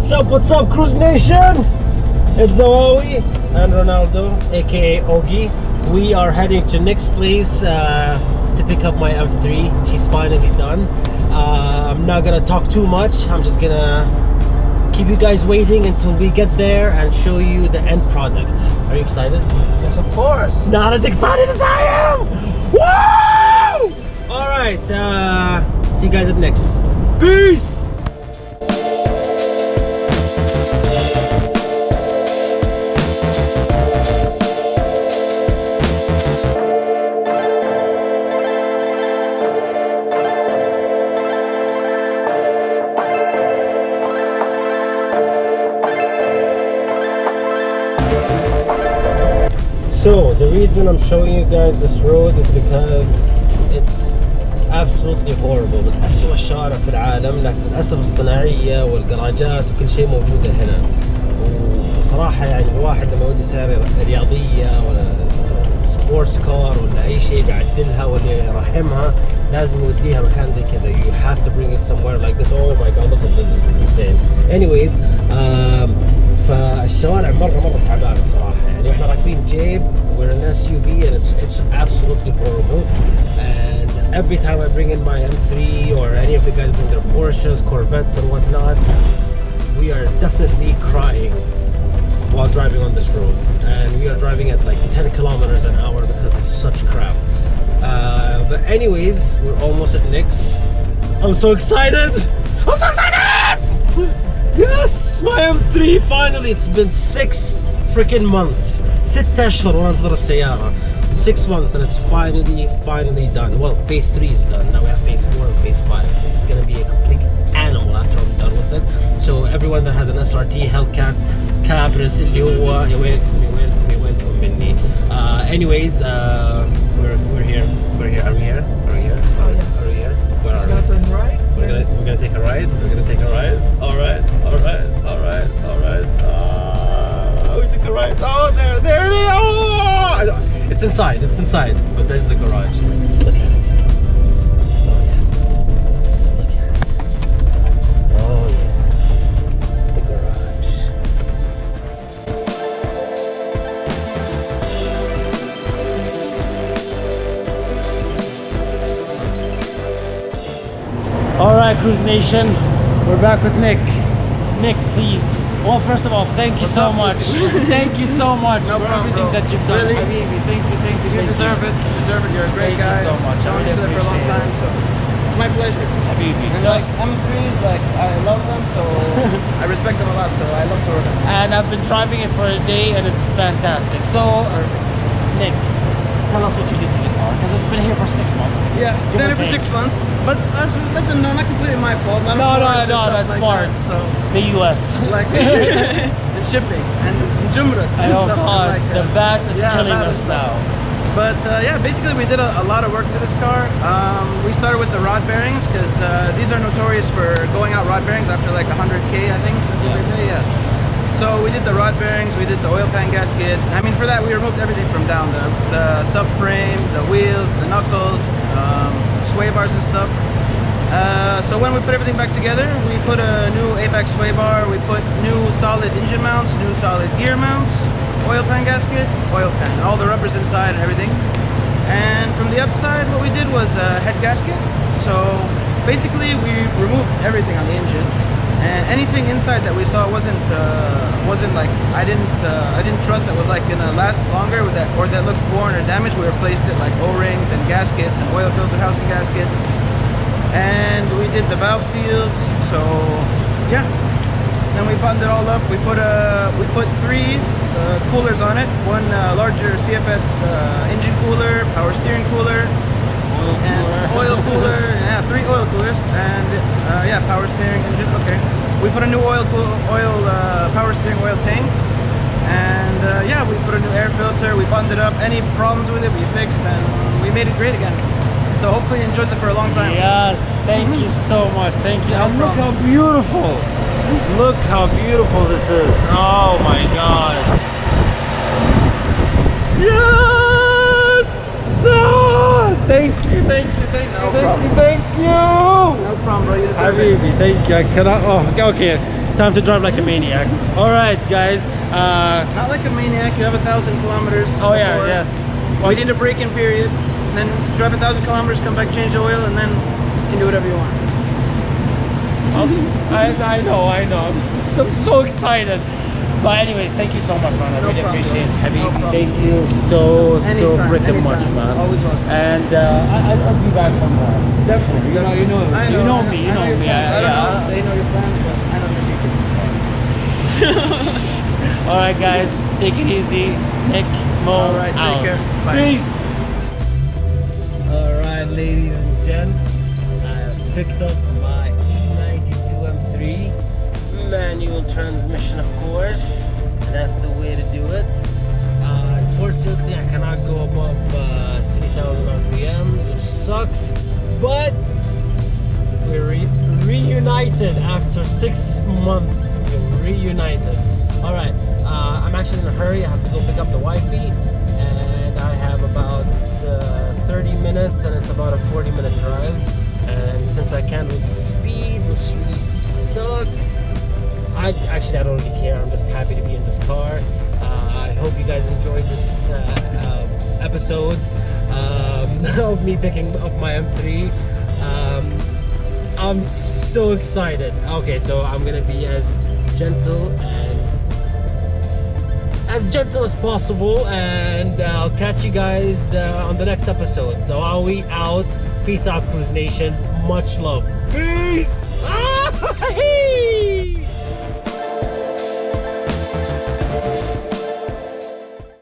What's up, Cruise Nation? It's Zawawi and Ronaldo, aka Ogi. We are heading to Nick's place to pick up my M3. She's finally done. I'm not gonna talk too much. I'm just gonna keep you guys waiting until we get there and show you the end product. Are you excited? Yes, of course. Not as excited as I am! Woo! Alright, see you guys at Nick's. Peace! So the reason I'm showing you guys this road is because it's absolutely horrible. من أسوأ الشوارع في العالم، لكن للأسف الصناعية والجراجات وكل شيء موجودة هنا. وصراحة يعني الواحد لما يودي سيارة رياضية ولا سبورتس كار ولا أي شيء بيعدلها ولا يرحمها لازم يوديها مكان زي كذا. You have to bring it somewhere like this. Oh my god, look at this, this is insane. Anyways, فالشوارع مرة تعبانة صراحة. يعني احنا راكبين جيب, we're an SUV and it's absolutely horrible. And every time I bring in my M3 or any of the guys bring their Porsches, Corvettes and whatnot, we are definitely crying while driving on this road. And we are driving at like 10 kilometers an hour because it's such crap. But anyways, we're almost at Nick's. I'm so excited! I'm so excited! Yes! My M3 finally! It's been 6 freaking months. 6 أشهر وانا انتظر السيارة. 6 months and it's finally done. Well, phase 3 is done. Now we have phase 4 and phase 5. It's gonna be a complete animal after I'm done with it. So everyone that has an SRT Hellcat Cabris اللي هو يا ويلكم مني. Anyways, we're here. Are we here? Are we here? Oh yeah. Are we here? Where are we? Got them right. We're gonna take a ride. We're gonna take a ride. All right. We took a ride. Oh, there it is. Oh! It's inside. But there's the garage. Look at it. Oh yeah. Look at it. Oh yeah. The garage. All right, Cruise Nation, we're back with Nick. Nick, please. Well, first of all, thank you so much. Thank you so much for everything that you've done. Really? Habibi, thank you. You deserve it. You're a great guy. Thank you so much. I've known each other for a long time, so it's my pleasure. Habibi. And So, like M3s, like I love them, so I respect them a lot. So I love to work. and I've been driving it for a day, and it's fantastic. So, Nick, tell us what you did to the car, because it's been here for 6 months. Yeah, Give been or here for take. 6 months, but let them know, not completely my fault. No, that's like parts. That, so The US. like and shipping and Jumra. Oh god, the VAT is killing VAT us is- now. But yeah, basically we did a lot of work to this car. We started with the rod bearings because these are notorious for going out rod bearings after like 100K, I think. That's what they say, yeah. So we did the rod bearings, we did the oil pan gasket. I mean, for that we removed everything from down, the subframe, the wheels, the knuckles, sway bars and stuff. So when we put everything back together, we put a new Apex sway bar, we put new solid engine mounts, new solid gear mounts, oil pan gasket, oil pan, all the rubbers inside and everything. And from the upside, what we did was a head gasket. So basically we removed everything on the engine, and anything inside that we saw wasn't like I didn't trust that was like gonna last longer with that, or that looked worn or damaged. We replaced it like O-rings and gaskets and oil filter housing gaskets. And we did the valve seals, so yeah. Then we buttoned it all up. We put 3 coolers on it. One larger CFS engine cooler, power steering cooler, oil cooler. Yeah, 3 oil coolers, and yeah, power steering engine. Okay. We put a new power steering oil tank, and yeah, we put a new air filter. We buttoned it up. Any problems with it, we fixed, and we made it great again. So hopefully you enjoyed it for a long time. Yes, thank you so much. Thank you. No And look how problem. beautiful. Look how beautiful this is. Oh my god. Yes! Thank you. No problem. Thank you. No problem, bro. You deserve it. Habibi, thank you. I cannot. Oh, okay. Time to drive like a maniac. All right, guys. Not like a maniac. You have 1,000 kilometers. Oh yeah, before. yes. We did a break-in period, and then drive 1,000 kilometers, come back, change the oil, and then you can do whatever you want. I know. I'm so excited. But anyways, thank you so much, man. I No really problem, appreciate it. bro. Heavy, No problem. thank you so Anytime, freaking much, anytime. man. Always welcome. And I'll be back sometime. Definitely. You know me. I You know your me. plans. I don't know if Yeah. they know your plans, but I know your secrets. All right, guys. Take it easy. Nick, Mo, All right, take out. care. Bye. Peace. All right, ladies and gents, I have picked up my E92 M3 manual transmission, of course. That's the way to do it. Unfortunately, I cannot go above 3,000 RPMs, which sucks. But we're reunited after 6 months. We're reunited. All right, I'm actually in a hurry. I have to go pick up the wifey, and I have about 30 minutes, and it's about a 40-minute drive. And since I can't really speed, which really sucks, I don't really care. I'm just happy to be in this car. I hope you guys enjoyed this episode of me picking up my M3. I'm so excited. Okay, so I'm gonna be as gentle as possible, and I'll catch you guys on the next episode. So are we out? Peace out, Cruise Nation. Much love. Peace.